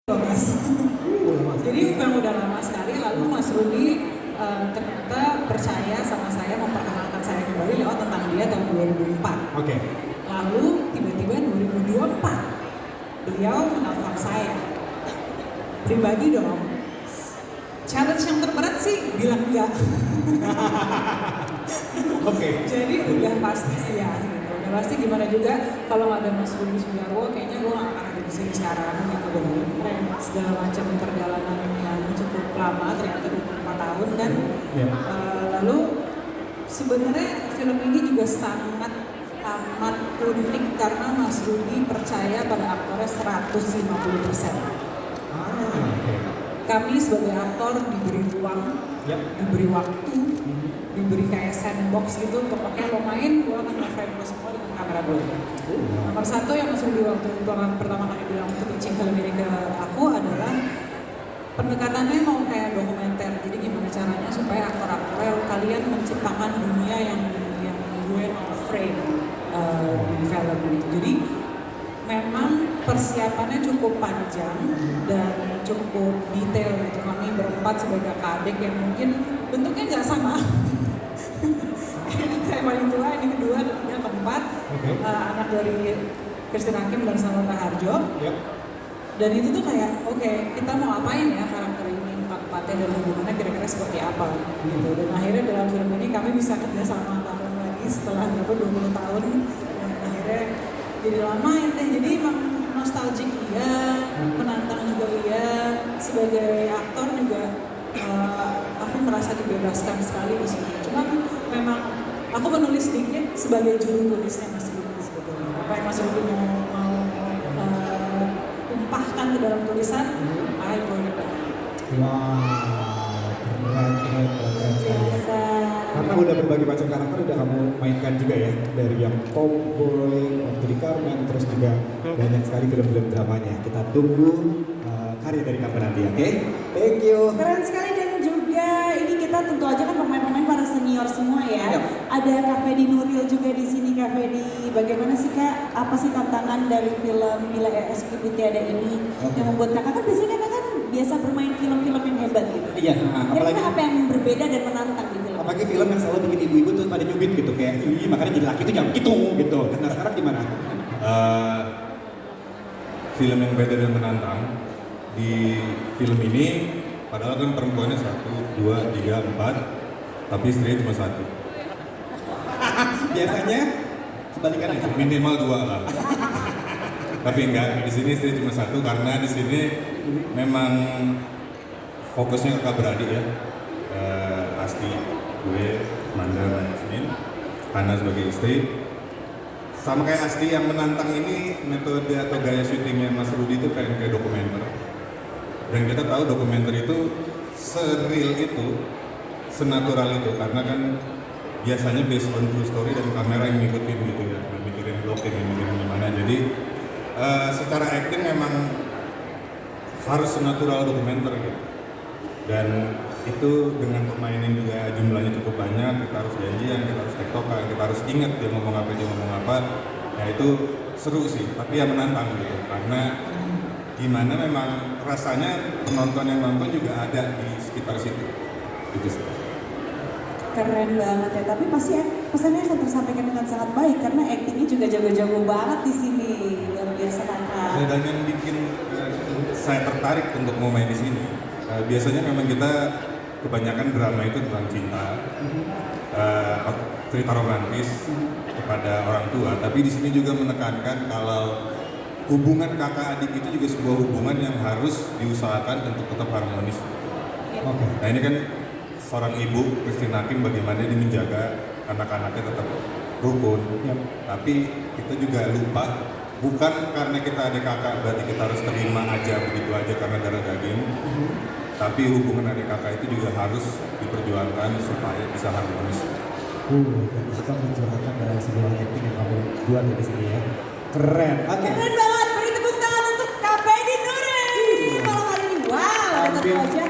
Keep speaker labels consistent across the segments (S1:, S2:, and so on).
S1: Mas. Jadi memang udah lama sekali, lalu Mas Rudi ternyata percaya sama saya, memperkenalkan saya kembali lewat tentang dia tahun 2004.
S2: Oke.
S1: Lalu tiba-tiba 2024 beliau menelpon saya pribadi dong. Challenge yang terberat sih bilang enggak.
S2: Oke.
S1: Jadi udah pasti ya gitu. Udah pasti gimana juga kalau nggak ada Mas Rudi Sudarwo kayaknya gue nggak akan ada di sini sekarang gitu dengan segala macam perjalanan yang cukup lama, ternyata 24 tahun kan.
S2: Yeah.
S1: Lalu sebenarnya film ini juga sangat amat unik karena Mas Rudi percaya pada aktornya 150%.
S2: Okay.
S1: Kami sebagai aktor diberi ruang, diberi waktu, diberi kayak sandbox gitu untuk oke lo main, gue akan nge-frame lo semua dengan kamera gue. Nomor satu yang Mas Rudi waktu pertama kali bilang untuk pitching film ini ke aku adalah pendekatannya mau kayak dokumenter. Jadi gimana caranya supaya aktor-aktor kalian menciptakan dunia yang gue mau frame di film itu. Jadi memang persiapannya cukup panjang dan cukup detail gitu. Kami berempat sebagai kakak adik yang mungkin bentuknya nggak sama. Saya paling tua, ini kedua, ketiga, keempat. Anak dari Christine Hakim dan Salma Harjo. Dan itu tuh kayak, oke, kita mau apain ya karakter ini, empat-empatnya dan hubungannya kira-kira seperti apa gitu. Dan akhirnya dalam film ini kami bisa kerja sama tahun lagi setelah 20 tahun. Dan akhirnya jadi lamain deh, jadi emang nostalgic iya, menantang juga iya. Sebagai aktor juga aku merasa dibebaskan sekali di sini. Cuma memang aku menulis sedikit sebagai juru tulisnya Mas Rudi sebetulnya. Apa yang Mas Rudi mau tumpahkan ke dalam tulisan, I wrote it down.
S2: Wow, keren
S1: Biasa.
S2: Karena udah berbagai macam karakter udah kamu mainkan juga ya, dari yang tomboy, waktu di Carmen, terus juga banyak sekali film-film dramanya. Kita tunggu karya dari kamu nanti, oke? Thank you.
S3: Keren sekali, dan juga ini kita tentu aja kan pemain-pemain para senior semua ya. Ada Kak Fedi Nuril juga di sini. Kak Fedi, bagaimana sih Kak? Apa sih tantangan dari film Bila Eskuti Tiada ini yang membuat Kakak kan biasanya Kakak kan biasa bermain film-film yang hebat gitu.
S2: Iya, apalagi
S3: apa yang berbeda dan menantang di film?
S2: apalagi film yang selalu bikin ibu-ibu tuh pada nyubit gitu kayak, ih makanya jadi laki tuh jangan gitu. Nah sekarang gimana?
S4: Film yang beda dan menantang di film ini, padahal kan perempuannya 1, 2, 3, 4, tapi istrinya cuma 1.
S2: Biasanya sebalikannya.
S4: Minimal 2 lah. Tapi enggak, di sini istri cuma 1 karena di sini memang fokusnya kakak beradik ya. Asti, gue, Manda, dan Yasmin, Hana sebagai istri. Sama kayak Asti yang menantang ini, metode atau gaya syutingnya Mas Rudi itu pengen kayak dokumenter. Dan kita tahu dokumenter itu se-real itu, senatural itu, karena kan biasanya based on true story dan kamera yang ngikutin gitu ya, mikirin blocking, mikirin gimana. Jadi secara acting memang harus senatural dokumenter gitu. Dan itu dengan pemainnya juga jumlahnya cukup banyak, kita harus janjian, kita harus tektokan, kita harus ingat dia ngomong apa. Nah itu seru sih, tapi ya menantang gitu. Karena gimana memang rasanya penonton yang nonton juga ada di sekitar situ. Gitu sih.
S3: Keren banget ya, tapi pasti pesannya akan tersampaikan dengan sangat baik karena aktingnya juga jago-jago banget di sini. Luar biasa Kakak.
S4: Dan yang bikin saya tertarik untuk mau main di sini, biasanya memang kita kebanyakan drama itu tentang cinta, cerita romantis kepada orang tua. Tapi di sini juga menekankan kalau hubungan kakak adik itu juga sebuah hubungan yang harus diusahakan untuk tetap harmonis. Nah ini kan seorang ibu, Christine Hakim, bagaimana dia menjaga anak-anaknya tetap rukun. Tapi kita juga lupa, bukan karena kita adik kakak berarti kita harus terima aja begitu aja karena darah daging. Tapi hubungan adik kakak itu juga harus diperjuangkan supaya bisa harmonis.
S2: Dan kita mencurahkan dari sebuah acting yang kamu buat dari sini ya. Keren, oke.
S3: Keren banget, beri tepuk tangan untuk Kak Fedi Nuril malam hari ini. Wow, tentu aja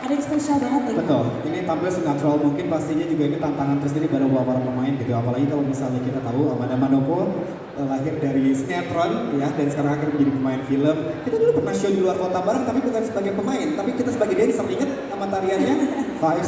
S3: ada yang spesial banget nih.
S2: Betul, ini tampil senatural mungkin, pastinya juga ini tantangan tersendiri pada para pemain gitu. Apalagi kalau misalnya kita tahu Amanda Manopo lahir dari sinetron ya, dan sekarang akhirnya menjadi pemain film. Kita dulu pernah show di luar kota bareng, tapi bukan sebagai pemain, tapi kita sebagai dancer. Ingat sama tariannya? Five